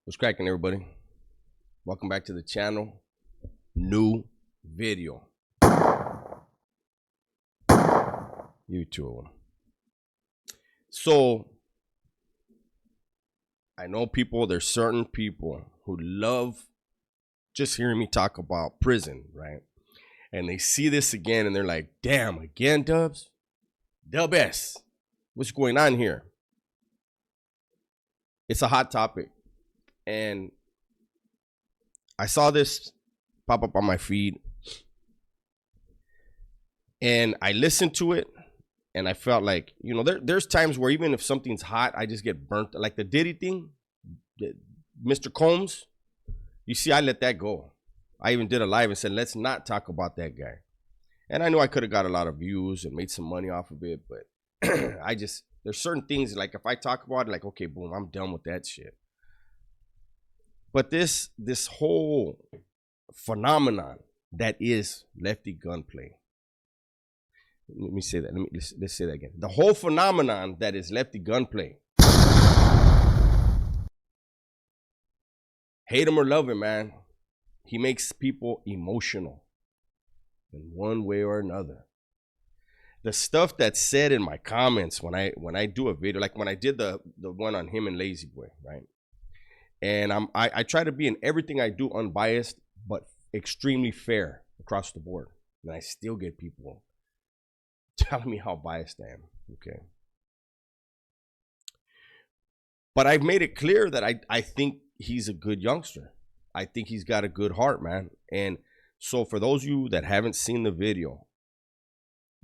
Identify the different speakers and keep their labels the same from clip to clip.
Speaker 1: What's cracking, everybody? Welcome back to the channel. New video. YouTube. So, I know there's certain people who love just hearing me talk about prison, right? And they see this again and they're like, damn, again, Dubs? Dub S. What's going on here? It's a hot topic. And I saw this pop up on my feed and I listened to it and I felt like, there's times where even if something's hot, I just get burnt. Like the Diddy thing, Mr. Combs, you see, I let that go. I even did a live and said, let's not talk about that guy. And I know I could have got a lot of views and made some money off of it, but there's certain things like if I talk about it, like, okay, boom, I'm done with that shit. But this whole phenomenon that is Lefty Gunplay. Let me say that. Let's say that again. The whole phenomenon that is Lefty Gunplay. Hate him or love him, man. He makes people emotional in one way or another. The stuff that's said in my comments when I do a video, like when I did the one on him and Lazy Boy, right? And I try to be in everything I do unbiased, but extremely fair across the board. And I still get people telling me how biased I am. Okay. But I've made it clear that I think he's a good youngster. I think he's got a good heart, man. And so for those of you that haven't seen the video,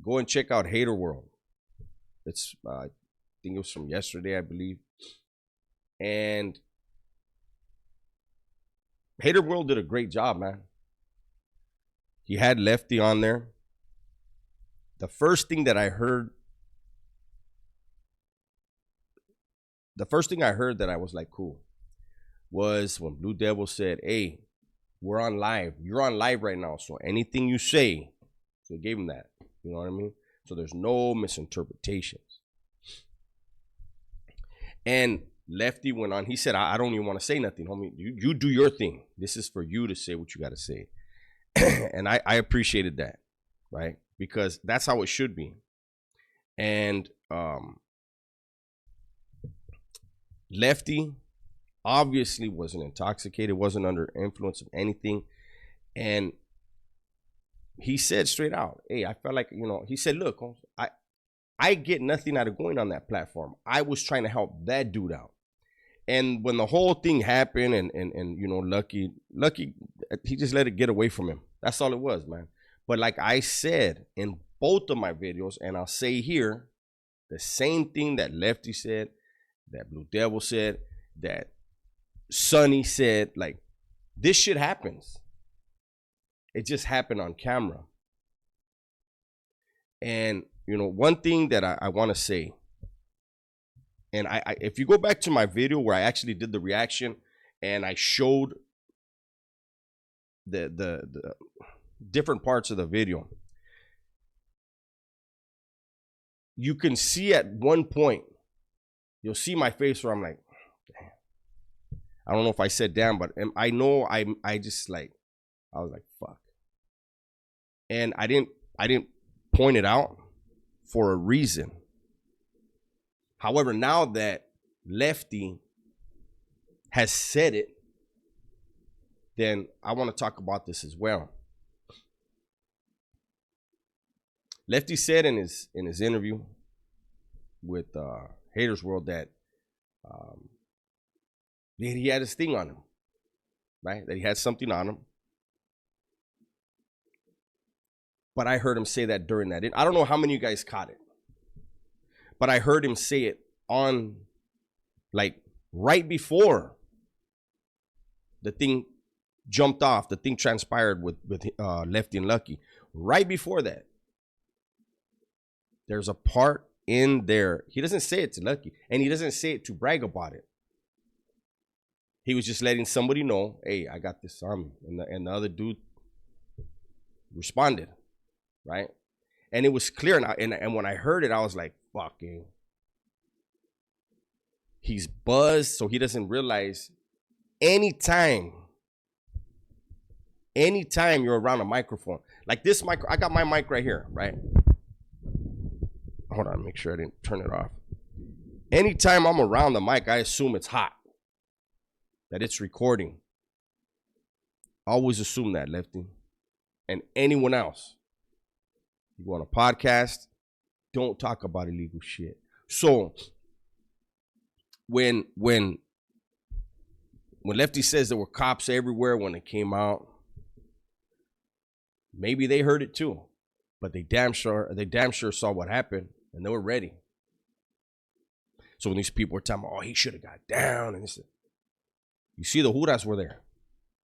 Speaker 1: go and check out Hater World. It's I think it was from yesterday, I believe. And Hater World did a great job, man. He had Lefty on there. The first thing I heard that I was like, cool, was when Blue Devil said, hey, we're on live. You're on live right now. So anything you say, so he gave him that. You know what I mean? So there's no misinterpretations. And Lefty went on. He said, I don't even want to say nothing, homie. You do your thing. This is for you to say what you got to say. And I appreciated that, right? Because that's how it should be. And Lefty obviously wasn't intoxicated, wasn't under influence of anything. And he said straight out, hey, I felt like, he said, look, I get nothing out of going on that platform. I was trying to help that dude out. And when the whole thing happened and Lucky, he just let it get away from him. That's all it was, man. But like I said in both of my videos, and I'll say here, the same thing that Lefty said, that Blue Devil said, that Sonny said, like, this shit happens. It just happened on camera. And, one thing that I want to say, and I if you go back to my video where I actually did the reaction and I showed the different parts of the video, you can see at one point, you'll see my face where I'm like, damn. I don't know if I said damn, but I know I was like, fuck. And I didn't point it out for a reason. However, now that Lefty has said it, then I want to talk about this as well. Lefty said in his interview with Haters World that he had his thing on him, right? That he had something on him. But I heard him say that during that. I don't know how many of you guys caught it, but I heard him say it on, like, right before the thing jumped off, the thing transpired with Lefty and Lucky. Right before that, there's a part in there. He doesn't say it to Lucky, and he doesn't say it to brag about it. He was just letting somebody know, hey, I got this on me. And the other dude responded, right? And it was clear. And when I heard it, I was like, fucking. He's buzzed, so he doesn't realize anytime you're around a microphone, like this mic, I got my mic right here, right? Hold on, make sure I didn't turn it off. Anytime I'm around the mic, I assume it's hot, that it's recording. Always assume that, Lefty. And anyone else. You want a podcast, don't talk about illegal shit. So when Lefty says there were cops everywhere when it came out, maybe they heard it too, but they damn sure saw what happened and they were ready. So when these people were telling me, oh, he should have got down, and you see the Judas were there.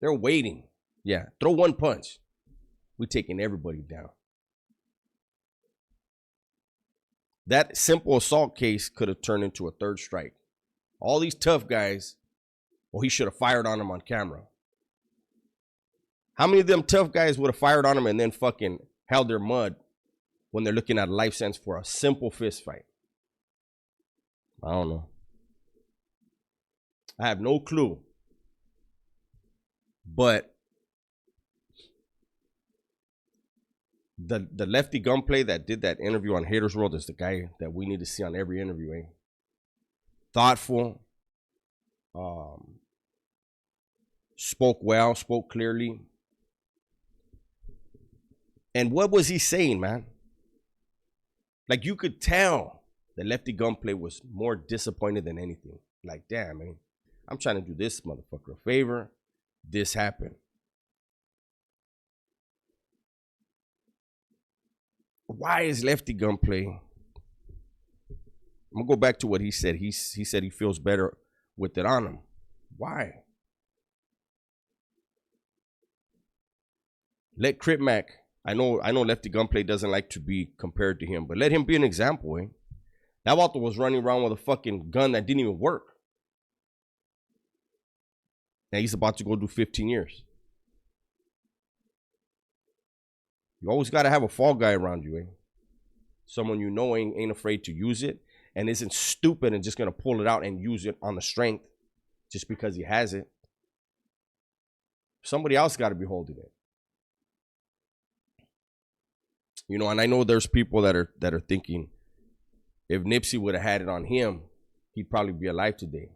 Speaker 1: They're waiting. Yeah, throw one punch. We're taking everybody down. That simple assault case could have turned into a third strike. All these tough guys, well, he should have fired on them on camera. How many of them tough guys would have fired on him and then fucking held their mud when they're looking at a life sentence for a simple fist fight? I don't know. I have no clue. But the Lefty Gunplay that did that interview on Haters World is the guy that we need to see on every interview, eh? Thoughtful. Spoke well, spoke clearly. And what was he saying, man? Like, you could tell that Lefty Gunplay was more disappointed than anything. Like, damn, man, I'm trying to do this motherfucker a favor. This happened. Why is Lefty Gunplay? I'm gonna go back to what he said. He said he feels better with it on him. Why? Let Crip Mac. I know Lefty Gunplay doesn't like to be compared to him, but let him be an example, eh? That Walter was running around with a fucking gun that didn't even work. Now he's about to go do 15 years. You always got to have a fall guy around you, eh? Someone you know ain't afraid to use it and isn't stupid and just going to pull it out and use it on the strength just because he has it. Somebody else got to be holding it. You know, and I know there's people that are thinking if Nipsey would have had it on him, he'd probably be alive today.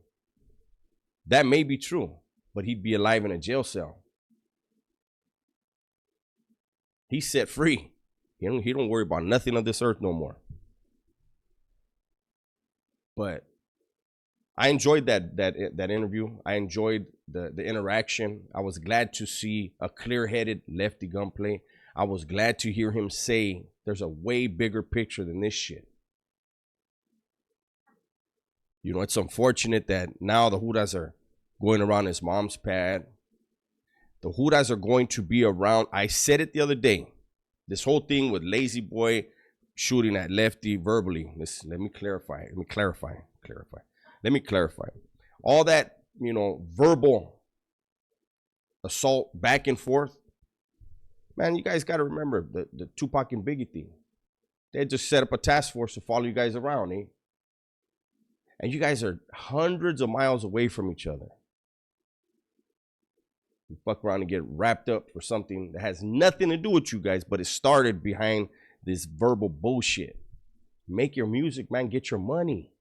Speaker 1: That may be true, but he'd be alive in a jail cell. He's set free. He don't worry about nothing on this earth no more. But I enjoyed that interview. I enjoyed the interaction. I was glad to see a clear-headed Lefty Gunplay. I was glad to hear him say there's a way bigger picture than this shit. You know, it's unfortunate that now the Judas are going around his mom's pad. The Judas are going to be around. I said it the other day. This whole thing with Lazy Boy shooting at Lefty verbally. Let me clarify. All that, you know, verbal assault back and forth. Man, you guys got to remember the Tupac and Biggie thing. They just set up a task force to follow you guys around, eh? And you guys are hundreds of miles away from each other. You fuck around and get wrapped up for something that has nothing to do with you guys, but it started behind this verbal bullshit. Make your music, man. Get your money.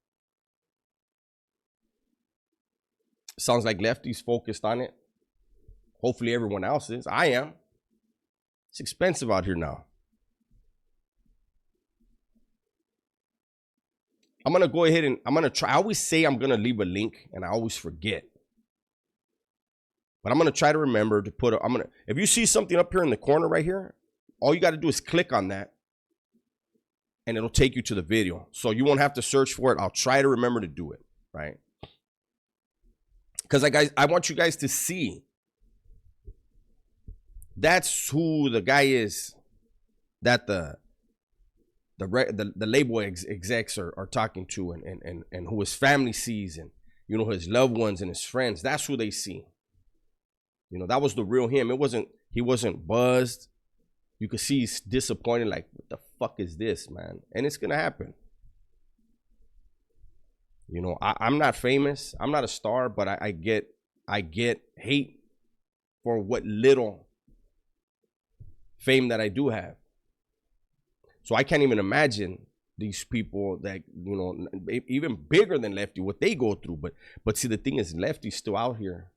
Speaker 1: Sounds like Lefty's focused on it. Hopefully everyone else is. I am. It's expensive out here now. I'm going to go ahead and I'm going to try. I always say I'm going to leave a link and I always forget. But I'm going to try to remember to put if you see something up here in the corner right here, all you got to do is click on that and it'll take you to the video. So you won't have to search for it. I'll try to remember to do it, right? Because I want you guys to see that's who the guy is that the label execs are talking to and who his family sees and, you know, his loved ones and his friends. That's who they see. You know, that was the real him. He wasn't buzzed. You could see he's disappointed, like, what the fuck is this, man? And it's going to happen. You know, I'm not famous. I'm not a star, but I get I get hate for what little fame that I do have. So I can't even imagine these people that, you know, even bigger than Lefty, what they go through. But see, the thing is, Lefty's still out here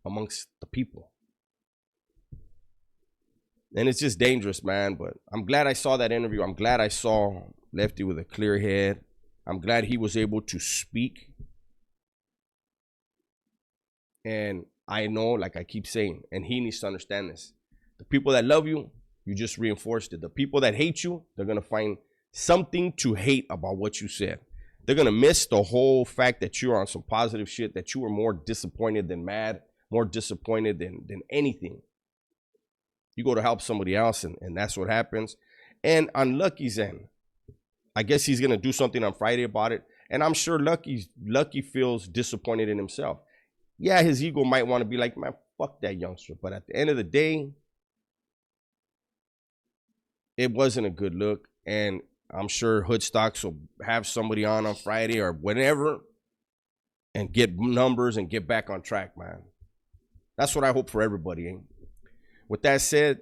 Speaker 1: amongst the people. And it's just dangerous, man. But I'm glad I saw that interview. I'm glad I saw Lefty with a clear head. I'm glad he was able to speak. And I know, like I keep saying, and he needs to understand this. The people that love you, you just reinforced it. The people that hate you, they're going to find something to hate about what you said. They're going to miss the whole fact that you're on some positive shit, that you were more disappointed than mad, more disappointed than anything. You go to help somebody else, and that's what happens. And on Lucky's end, I guess he's going to do something on Friday about it. And I'm sure Lucky feels disappointed in himself. Yeah, his ego might want to be like, man, fuck that youngster. But at the end of the day, it wasn't a good look. And I'm sure Hood Stocks will have somebody on Friday or whenever and get numbers and get back on track, man. That's what I hope for everybody. Eh? With that said,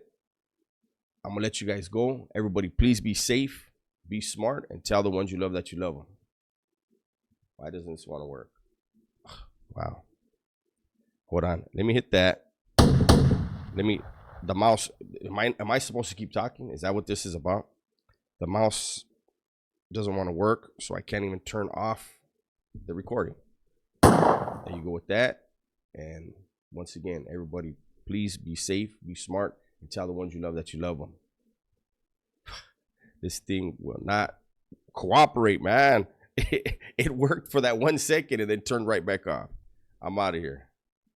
Speaker 1: I'm going to let you guys go. Everybody, please be safe, be smart, and tell the ones you love that you love them. Why doesn't this want to work? Wow. Hold on. Let me hit that. The mouse. Am I supposed to keep talking? Is that what this is about? The mouse doesn't want to work, so I can't even turn off the recording. There you go with that. And once again, everybody, please be safe, be smart, and tell the ones you love that you love them. This thing will not cooperate, man. It worked for that 1 second and then turned right back off. I'm out of here.